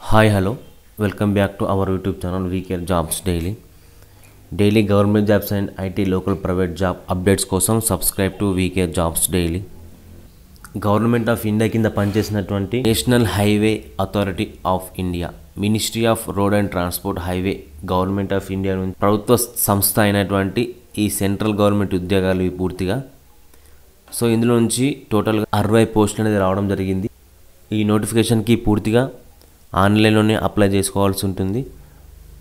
Hi, hello. Welcome back to our YouTube channel VK Jobs Daily. Daily government jobs and IT local private job updates కోసం subscribe to VK Jobs Daily. Government of India కింద పనిచేసినటువంటి national highway authority of India, ministry of road and transport highway government of India నుంచి ప్రభుత్వ సంస్థ అయినటువంటి ఈ central government ఉద్యోగాలు ఇవి పూర్తిగా. సో ఇందులో నుంచి టోటల్గా 60 పోస్టులు అనేది రావడం జరిగింది. ఈ నోటిఫికేషన్కి పూర్తిగా ఆన్లైన్లోనే అప్లై చేసుకోవాల్సి ఉంటుంది.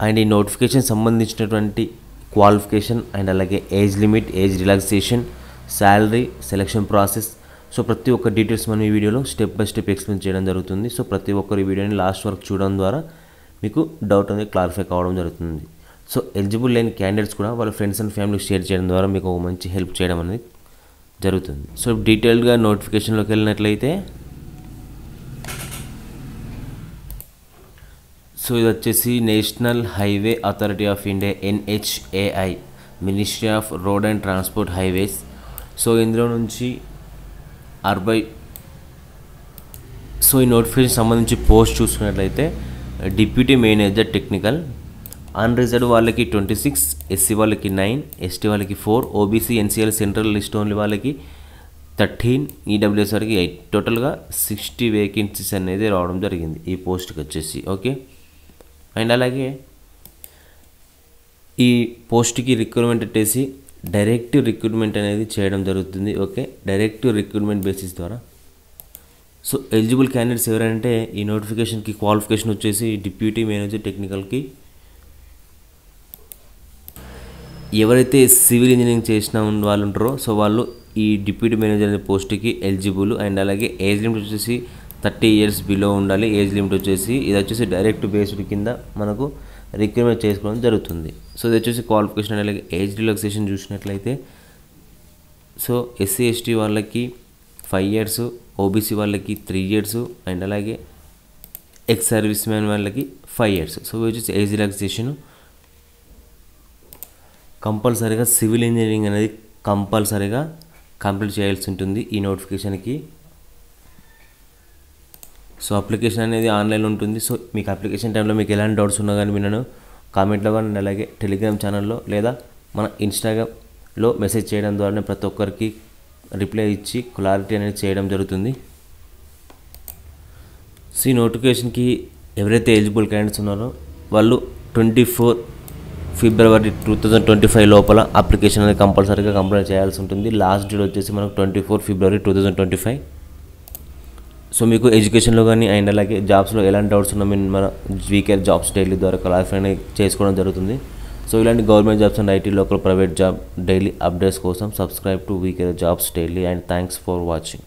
అండ్ ఈ నోటిఫికేషన్ సంబంధించినటువంటి క్వాలిఫికేషన్ అండ్ అలాగే age limit, age relaxation, salary, selection process, so ప్రతి ఒక్క డీటెయిల్స్ మనం ఈ వీడియోలో స్టెప్ బై స్టెప్ ఎక్స్ప్లెయిన్ చేయడం జరుగుతుంది. సో ప్రతి ఒక్కరు ఈ వీడియోని లాస్ట్ వరకు చూడడం ద్వారా మీకు డౌట్ అనేది క్లారిఫై కావడం జరుగుతుంది. సో ఎలిజిబుల్ లేని క్యాండిడేట్స్ కూడా వాళ్ళ ఫ్రెండ్స్ అండ్ ఫ్యామిలీకి షేర్ చేయడం ద్వారా మీకు ఒక మంచి హెల్ప్ చేయడం అనేది జరుగుతుంది. సో డీటెయిల్డ్గా నోటిఫికేషన్లోకి వెళ్ళినట్లయితే సో ఇది వచ్చేసి national highway authority of India NHAI, ministry of road and transport highways. So ఇందులో నుంచి 60. సో ఈ నోటిఫికేషన్ సంబంధించి పోస్ట్ చూసుకున్నట్లయితే డిప్యూటీ మేనేజర్ టెక్నికల్, అన్రిజర్వ్డ్ వాళ్ళకి 26, SC వాళ్ళకి 9, ST వాళ్ళకి 4, OBC NCL central list only వాళ్ళకి 13, EWS వరకు 8. టోటల్గా 60 వేకెన్సీస్ అనేది రావడం జరిగింది ఈ పోస్ట్కి వచ్చేసి. ఓకే, అండ్ అలాగే ఈ పోస్ట్కి రిక్రూట్మెంట్ వచ్చేసి డైరెక్ట్ రిక్రూట్మెంట్ అనేది చేయడం జరుగుతుంది. ఓకే, డైరెక్ట్ రిక్రూట్మెంట్ బేసిస్ ద్వారా. సో ఎలిజిబుల్ క్యాండిడేట్స్ ఎవరంటే ఈ నోటిఫికేషన్కి క్వాలిఫికేషన్ వచ్చేసి డిప్యూటీ మేనేజర్ టెక్నికల్కి ఎవరైతే సివిల్ ఇంజనీరింగ్ చేసిన వాళ్ళు ఉంటారో సో వాళ్ళు ఈ డిప్యూటీ మేనేజర్ అనే పోస్ట్కి ఎలిజిబుల్. అండ్ అలాగే ఏజ్ లిమిట్ వచ్చేసి 30 years బిలో ఉండాలి. ఏజ్ లిమిట్ వచ్చేసి ఇది వచ్చేసి డైరెక్ట్ బేస్డ్ కింద మనకు రిక్రూట్మెంట్ చేసుకోవడం జరుగుతుంది. సో ఇది వచ్చేసి క్వాలిఫికేషన్ అండ్ అలాగే ఏజ్ రిలాక్సేషన్ చూసినట్లయితే సో SC ST వాళ్ళకి 5 years, OBC వాళ్ళకి 3 years, అండ్ అలాగే ఎక్స్ సర్వీస్ మ్యాన్ వాళ్ళకి 5 years. సో వచ్చేసి ఏజ్ రిలాక్సేషన్ కంపల్సరీగా సివిల్ ఇంజనీరింగ్ అనేది కంపల్సరీగా కంప్లీట్ చేయాల్సి ఉంటుంది ఈ నోటిఫికేషన్కి. సో అప్లికేషన్ అనేది ఆన్లైన్ ఉంటుంది. సో మీకు అప్లికేషన్ టైంలో మీకు ఎలాంటి డౌట్స్ ఉన్నా కానీ నన్ను కామెంట్లో కానీ అలాగే టెలిగ్రామ్ ఛానల్లో లేదా మన ఇన్స్టాగ్రామ్లో మెసేజ్ చేయడం ద్వారా ప్రతి ఒక్కరికి రిప్లై ఇచ్చి క్లారిటీ అనేది చేయడం జరుగుతుంది. సో ఈ నోటిఫికేషన్కి ఎవరైతే ఎలిజిబుల్ క్యాండిడేట్స్ ఉన్నారో వాళ్ళు 24 February 2025 లోపల అప్లికేషన్ అనేది కంపల్సరీగా కంప్లీట్ చేయాల్సి ఉంటుంది. లాస్ట్ డేట్ వచ్చేసి మనకు 24 February 2025. సో మీకు ఎడ్యుకేషన్లో కానీ అండ్ అలాగే జాబ్స్లో ఎలాంటి డౌట్స్ ఉన్నా మీరు మన VK జాబ్స్ డైలీ ద్వారా క్లారిఫై చేసుకోవడం జరుగుతుంది. సో ఇలాంటి government jobs and IT local private job daily updates కోసం subscribe to VK jobs daily. And thanks for watching.